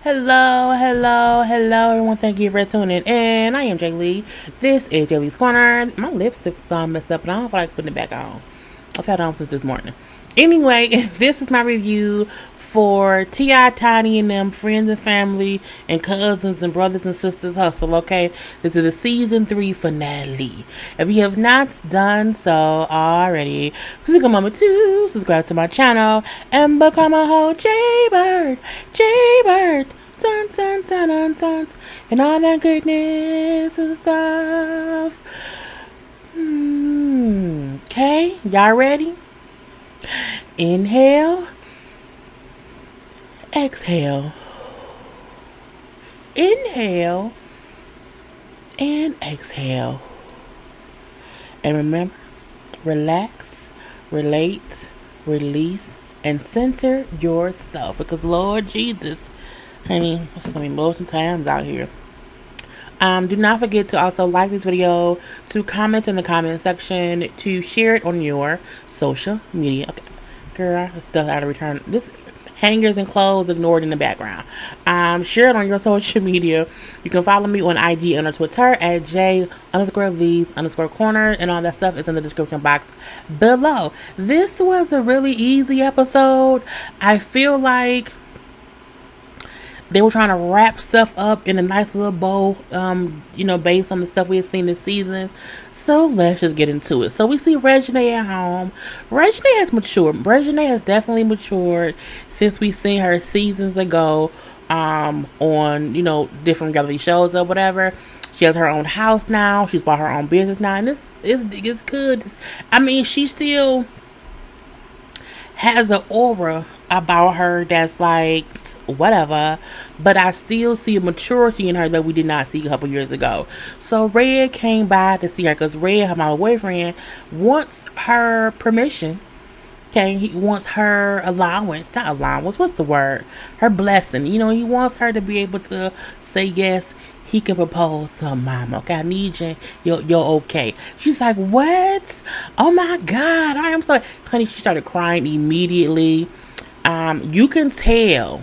Hello, everyone. Thank you for tuning in. I am Jay Lee. This is JLeesCorner. My lipstick's all messed up, but I don't feel like putting it back on. I've had it on since this morning. Anyway, this is my review for T.I., Tiny, and them, friends and family, and cousins and brothers and sisters hustle, okay? This is the season 3 finale. If you have not done so already, please take a moment to subscribe to my channel and become a whole JayBird. Dun, dun, dun, dun, dun, and all that goodness and stuff. Okay, y'all ready? Inhale, exhale, inhale, and exhale. And remember, relax, relate, release, and center yourself. Because Lord Jesus, honey, there's so many emotional times out here. Do not forget to also like this video, to comment in the comment section, to share it on your social media. Okay, girl, stuff out of return. This hangers and clothes ignored in the background. Share it on your social media. You can follow me on IG and on Twitter at J_Lees_Corner, and all that stuff is in the description box below. This was a really easy episode. I feel like they were trying to wrap stuff up in a nice little bow, based on the stuff we had seen this season. So let's just get into it. So we see Reginae at home. Reginae has matured. Reginae has definitely matured since we seen her seasons ago on, different reality shows or whatever. She has her own house now. She's bought her own business now. And it's good. I mean, she still has an aura about her that's like whatever, but I still see a maturity in her that we did not see a couple years ago. So Red came by to see her because Red, my boyfriend, wants her permission. Okay, he wants her allowance, not allowance, what's the word? Her blessing. He wants her to be able to say yes. He can propose to her mama. Okay, I need you. You're okay. She's like, what? Oh my God, I am sorry. Honey, she started crying immediately. You can tell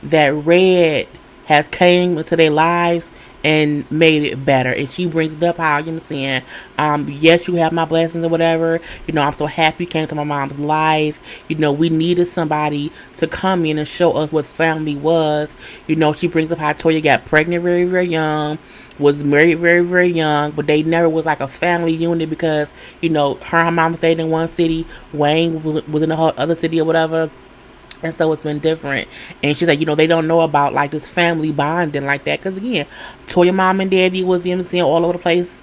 that Red has came into their lives and made it better. And she brings it up how, saying, yes, you have my blessings or whatever. I'm so happy you came to my mom's life. We needed somebody to come in and show us what family was. She brings up how Toya got pregnant very, very young, was married very, very young, but they never was like a family unit because, her and her mom stayed in one city. Wayne was in a whole other city or whatever. And so it's been different. And she's like, they don't know about like this family bonding like that. Because again, Toya mom and daddy was, all over the place.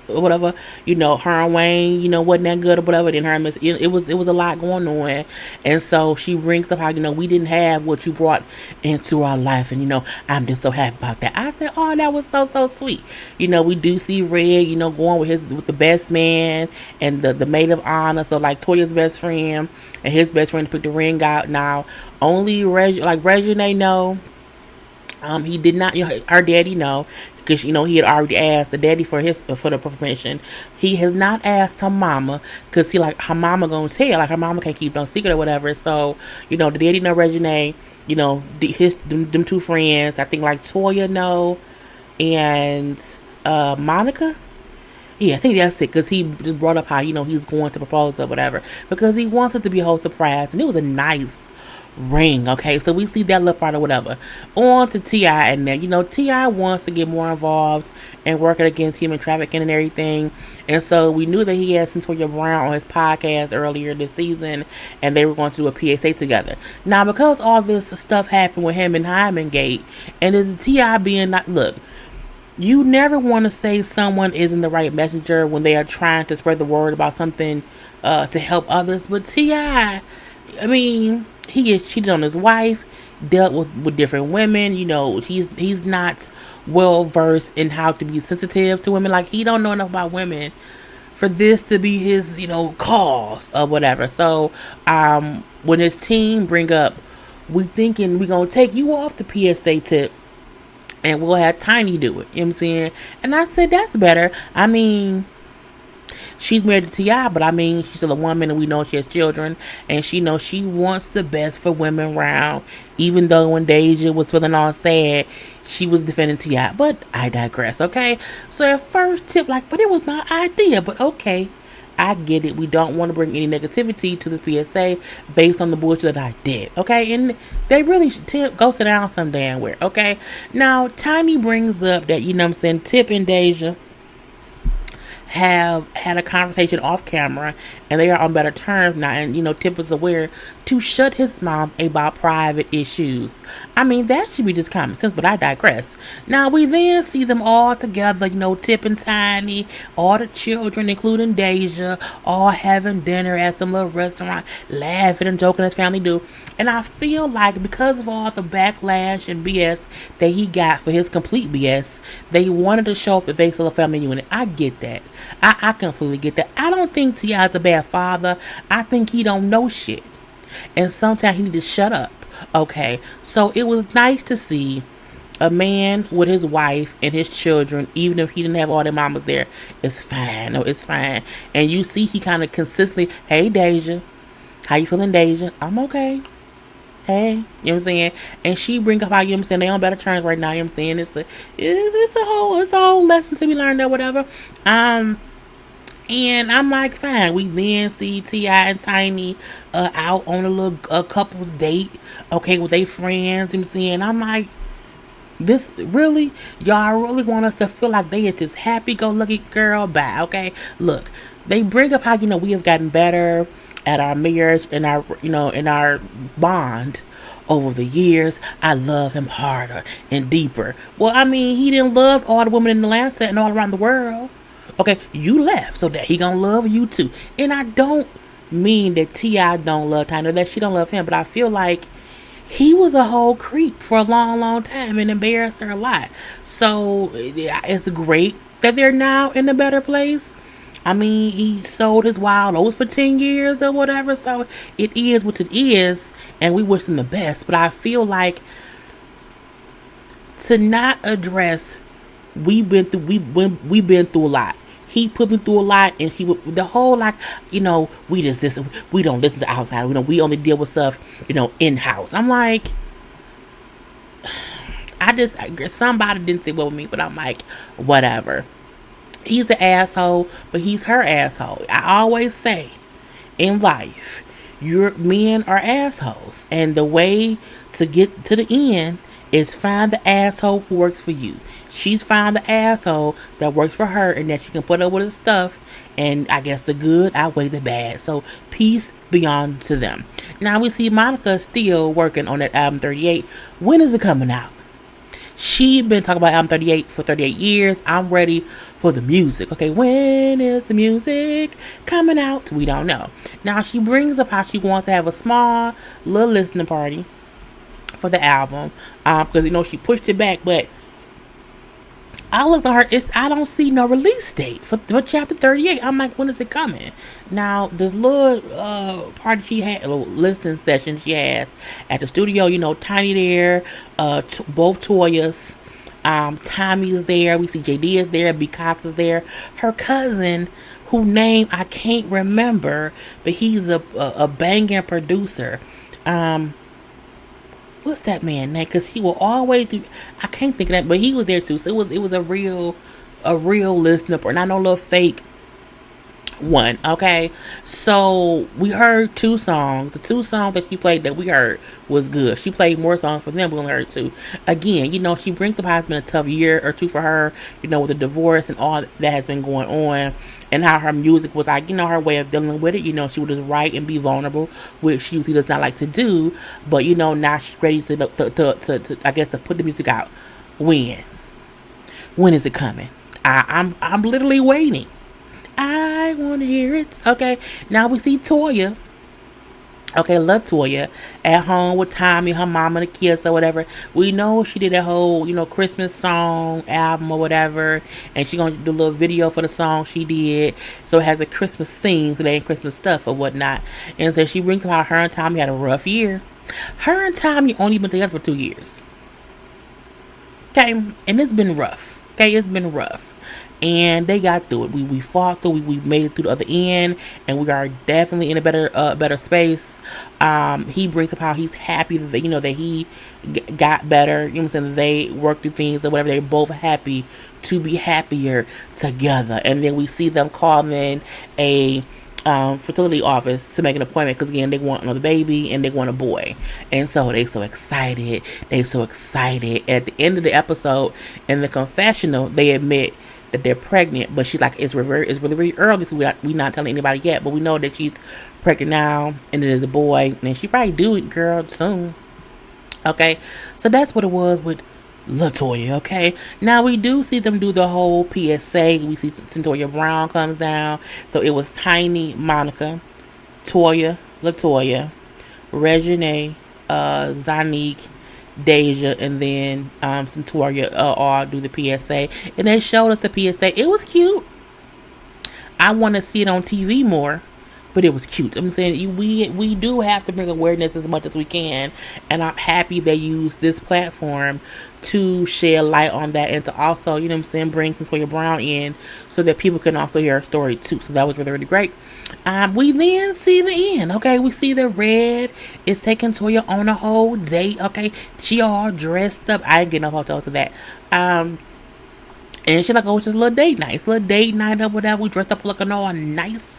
Or whatever. Her and Wayne, wasn't that good or whatever. Then her and Miss, it was a lot going on. And so she brings up how, we didn't have what you brought into our life. And, I'm just so happy about that. I said, oh, that was so sweet. We do see Red, going with the best man and the maid of honor. So like Toya's best friend and his best friend put the ring out. Now, only Reginae know. He did not, her daddy know, because, he had already asked the daddy for the permission. He has not asked her mama, because her mama gonna tell, her mama can't keep no secret or whatever. So, the daddy know Reginae, them two friends, I think Toya know, and, Monica. Yeah, I think that's it, because he just brought up how, he's going to propose or whatever, because he wants it to be a whole surprise, and it was a nice ring. Okay, so we see that little part or whatever. On to T.I. and then T.I. wants to get more involved and working against human trafficking and everything, and so we knew that he had Centoria Brown on his podcast earlier this season, and they were going to do a PSA together. Now, because all this stuff happened with him and Hyman Gate, and is T.I. being not, look, you never want to say someone isn't the right messenger when they are trying to spread the word about something to help others, but T.I., I mean, he is cheated on his wife, dealt with different women. He's not well versed in how to be sensitive to women. Like, he don't know enough about women for this to be his, cause or whatever. So, when his team bring up, we thinking we gonna take you off the PSA tip and we'll have Tiny do it. You know what I'm saying? And I said, that's better. I mean, she's married to T.I., but I mean, she's still a woman, and we know she has children, and she knows she wants the best for women around. Even though when Deja was feeling all sad, she was defending T.I., but I digress, okay? So at first, Tip like, but it was my idea, but okay. I get it. We don't want to bring any negativity to this PSA based on the bullshit that I did. Okay? And they really should go sit down some damn where. Okay? Now, Tiny brings up that, you know what I'm saying, Tip and Deja have had a conversation off camera and they are on better terms now, and you know Tip is aware to shut his mouth about private issues. I mean, that should be just common sense, but I digress. Now we then see them all together, you know, Tip and Tiny, all the children including Deja, all having dinner at some little restaurant, laughing and joking as family do. And I feel like because of all the backlash and BS that he got for his complete BS, they wanted to show up that they still a family unit. I get that. I completely get that. I don't think T.I. is a bad father. I think he don't know shit. And sometimes he need to shut up. Okay. So it was nice to see a man with his wife and his children, even if he didn't have all their mamas there. It's fine. No, it's fine. And you see he kind of consistently, hey Deja, how you feeling, Deja? I'm okay. Hey, you know what I'm saying? And she bring up how, you know what I'm saying, they on better terms right now, you know what I'm saying? It's a whole lesson to be learned or whatever. And I'm like, fine. We then see T.I. and Tiny out on a little couple's date, okay, with their friends, you know what I'm saying? I'm like, this really, y'all really want us to feel like they are just happy-go-lucky girl? Bye, okay? Look, they bring up how, you know, we have gotten better at our marriage and our, you know, in our bond over the years. I love him harder and deeper. Well, I mean, he didn't love all the women in Atlanta and all around the world. Okay, you left, so that he gonna love you too. And I don't mean that T.I. don't love Tiny or that she don't love him, but I feel like he was a whole creep for a long, long time and embarrassed her a lot. So it's great that they're now in a better place. I mean, he sold his wild oats for 10 years or whatever, so it is what it is, and we wish him the best. But I feel like to not address, we've been through a lot. He put me through a lot, and the whole, like, you know, we don't listen to outside. You know, we only deal with stuff, you know, in house. I'm like, somebody didn't sit well with me, but I'm like, whatever. He's an asshole, but he's her asshole. I always say, in life, men are assholes, and the way to get to the end is find the asshole who works for you. She's found the asshole that works for her and that she can put up with his stuff, and I guess the good outweigh the bad. So peace be on to them. Now we see Monica still working on that album 38. When is it coming out? She been talking about album 38 for 38 years. I'm ready for the music. Okay, when is the music coming out? We don't know. Now she brings up how she wants to have a small little listening party for the album, because, you know, she pushed it back, but I looked at her, I don't see no release date for chapter 38. I'm like, when is it coming? Now, this little party she had, a little listening session she has at the studio, you know, Tiny there, both Toyas, Tommy's there, we see JD is there, B. Cox is there, her cousin, whose name I can't remember, but he's a banging producer. What's that man name? Because he will always do. I can't think of that, but he was there too. So it was a real listener, and not no little fake one. Okay, so we heard 2 songs. The 2 songs that she played that we heard was good. She played more songs for them. We only heard 2. Again, you know, she brings up how it's been a tough year or 2 for her. You know, with the divorce and all that has been going on, and how her music was like, you know, her way of dealing with it. You know, she would just write and be vulnerable, which she usually does not like to do. But you know, now she's ready to I guess to put the music out. When is it coming? I'm literally waiting. I want to hear it. Okay, now we see Toya. Okay, love Toya at home with Tommy, her mom, and the kids or whatever. We know she did that whole, you know, Christmas song album or whatever, and she gonna do a little video for the song she did, so it has a Christmas theme today and Christmas stuff or whatnot. And so she brings up how her and Tommy had a rough year. Her and Tommy only been together for 2 years. Okay, and it's been rough. Okay, it's been rough. and they got through it. We fought through. We made it through the other end, and we are definitely in a better space. He brings up how he's happy that that he got better. You know what I'm saying? That they worked through things or whatever. They're both happy to be happier together. And then we see them calling a fertility office to make an appointment because again they want another baby and they want a boy, and so they so excited. At the end of the episode, in the confessional, they admit that they're pregnant, but she's like, it's really early, so we not telling anybody yet, but we know that she's pregnant now, and it is a boy, and she probably do it, girl, soon. Okay, so that's what it was with LaToya. Okay, now we do see them do the whole PSA. We see Centoria Brown comes down, so it was Tiny, Monica, Toya, LaToya, Regine, Zanique, Deja, and then Centoria all do the PSA, and they showed us the PSA. It was cute. I want to see it on TV more, but it was cute. I'm saying we do have to bring awareness as much as we can, and I'm happy they use this platform to shed light on that, and to also, bring Centoria Brown in so that people can also hear her story too. So that was really, really great. We then see the end. Okay, we see that Red is taking Toya on a whole date. Okay, she all dressed up. I didn't get no hotels to that. And she's like, oh, it's just a little date night or whatever. We dressed up looking all nice.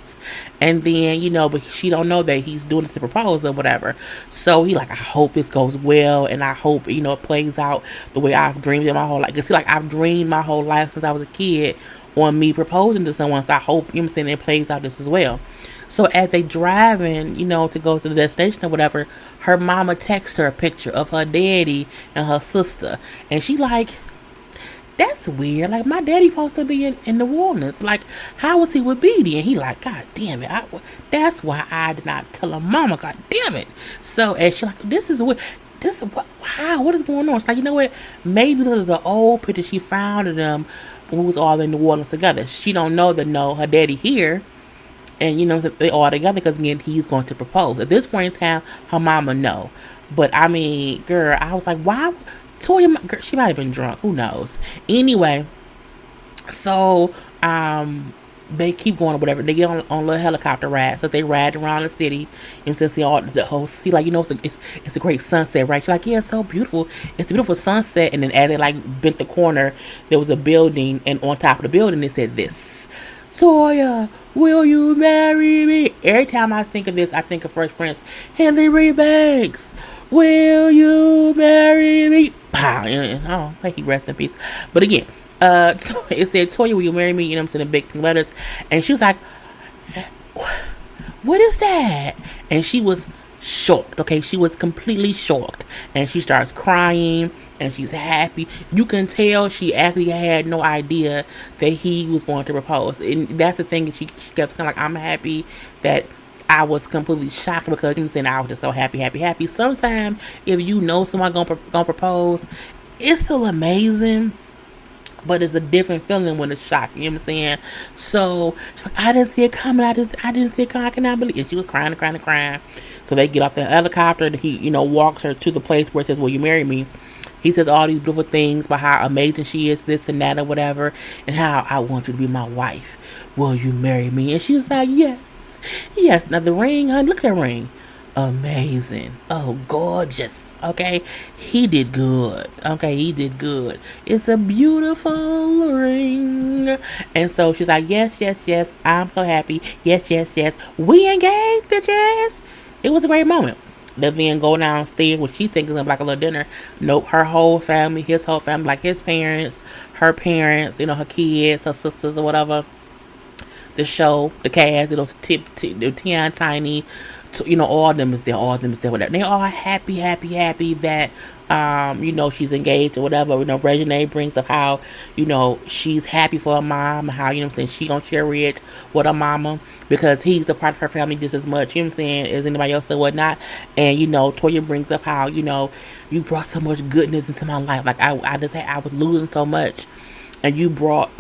And then, but she don't know that he's doing this to propose or whatever. So he like, I hope this goes well, and I hope, it plays out the way I've dreamed it my whole life. Cause see, like, I've dreamed my whole life since I was a kid on me proposing to someone. So I hope, it plays out this as well. So as they driving, to go to the destination or whatever, her mama texts her a picture of her daddy and her sister. And she like, that's weird. Like, my daddy supposed to be in New Orleans. Like, how was he with Beatty? And he like, God damn it. That's why I did not tell her mama. God damn it. So, and she like, this is what, wow, what is going on? It's like, you know what? Maybe this is an old picture she found of them when we was all in New Orleans together. She don't know that, her daddy here. And, that they all together because, again, he's going to propose. At this point in time, her mama know. But, I mean, girl, I was like, why? Toya, girl, she might have been drunk. Who knows? Anyway, so they keep going or whatever. They get on a little helicopter ride. So they ride around the city. And since see all the whole city, like, it's a great sunset, right? She's like, yeah, it's so beautiful. It's a beautiful sunset. And then as they like bent the corner, there was a building, and on top of the building it said this: Toya, will you marry me? Every time I think of this, I think of Fresh Prince. Hillary Banks, will you marry me? Pow. Oh, may he rest in peace. But again, it said, Toya, will you marry me? In big pink letters. And she was like, what is that? And she was shocked. Okay, she was completely shocked. And she starts crying, and she's happy. You can tell she actually had no idea that he was going to propose. And that's the thing. She kept saying, like, I'm happy that I was completely shocked because I was just so happy. Sometimes if you know someone gonna propose, it's still amazing, but it's a different feeling when it's shocked. You know what I'm saying? So she's like, I didn't see it coming. I didn't see it coming. I cannot believe it. And she was crying. So they get off the helicopter, and he, walks her to the place where it says, will you marry me? He says all these beautiful things about how amazing she is, this and that or whatever, and how I want you to be my wife. Will you marry me? And she's like, yes. Yes. Now the ring, honey, look at that ring. Amazing. Oh, gorgeous. Okay. He did good. It's a beautiful ring. And so she's like, yes. I'm so happy. Yes. We engaged, bitches. It was a great moment. They then go downstairs, what she thinks is like a little dinner. Nope, her whole family, his whole family, like his parents, her parents, her kids, her sisters or whatever. The show, the cast, the Tion, Tiny, all of them is there, whatever. They all happy that, she's engaged or whatever. Regine brings up how, she's happy for her mom, how, she gonna share it with her mama because he's a part of her family just as much, as anybody else or whatnot. And, Toya brings up how, you brought so much goodness into my life. Like, I was losing so much, and you brought,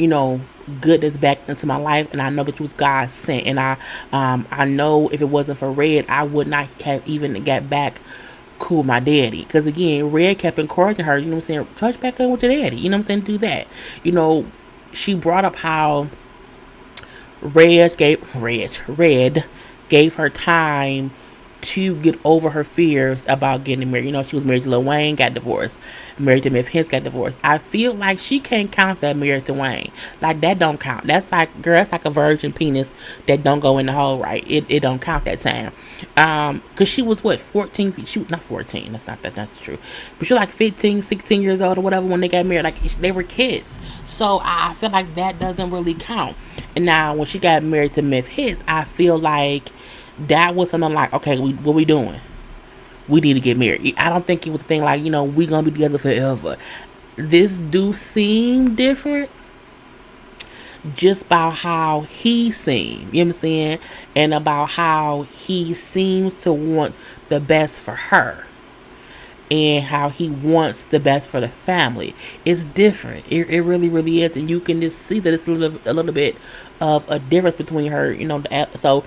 goodness back into my life, and I know that you was God sent, and I know if it wasn't for Red, I would not have even got back cool with my daddy, because again, Red kept encouraging her, touch back up with your daddy, do that, she brought up how Red gave her time to get over her fears about getting married. You know, she was married to Lil Wayne, got divorced. Married to Miss Hints, got divorced. I feel like she can't count that marriage to Wayne. Like, that don't count. That's like, girl, that's like a virgin penis that don't go in the hole right. It don't count that time. Cause she was what, 14? She was not 14. That's true. But she was like 15, 16 years old or whatever when they got married. Like, they were kids. So I feel like that doesn't really count. And now when she got married to Miss Hits, I feel like that was something like, okay, what we doing? We need to get married. I don't think it was a thing like, we gonna be together forever. This do seem different just about how he seemed, you know what I'm saying? And about how he seems to want the best for her. And how he wants the best for the family. It's different. It really, really is. And you can just see that it's a little bit of a difference between her, so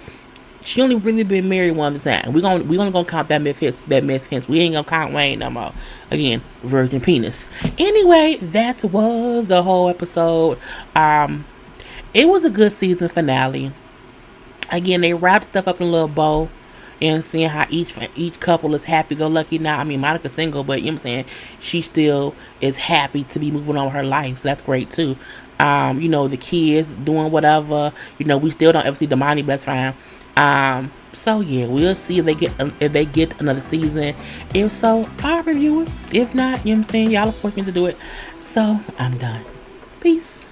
she only really been married one time. We gonna count that myth hits. We ain't gonna count Wayne no more. Again, virgin penis. Anyway, that was the whole episode. It was a good season finale. Again, they wrapped stuff up in a little bow. And seeing how each couple is happy-go-lucky now. I mean, Monica's single, but you know what I'm saying? She still is happy to be moving on with her life. So that's great, too. The kids doing whatever. We still don't ever see Damani, but that's fine. So, yeah, we'll see if they get another season. If so, I'll review it. If not, you know what I'm saying? Y'all are forcing me to do it. So, I'm done. Peace.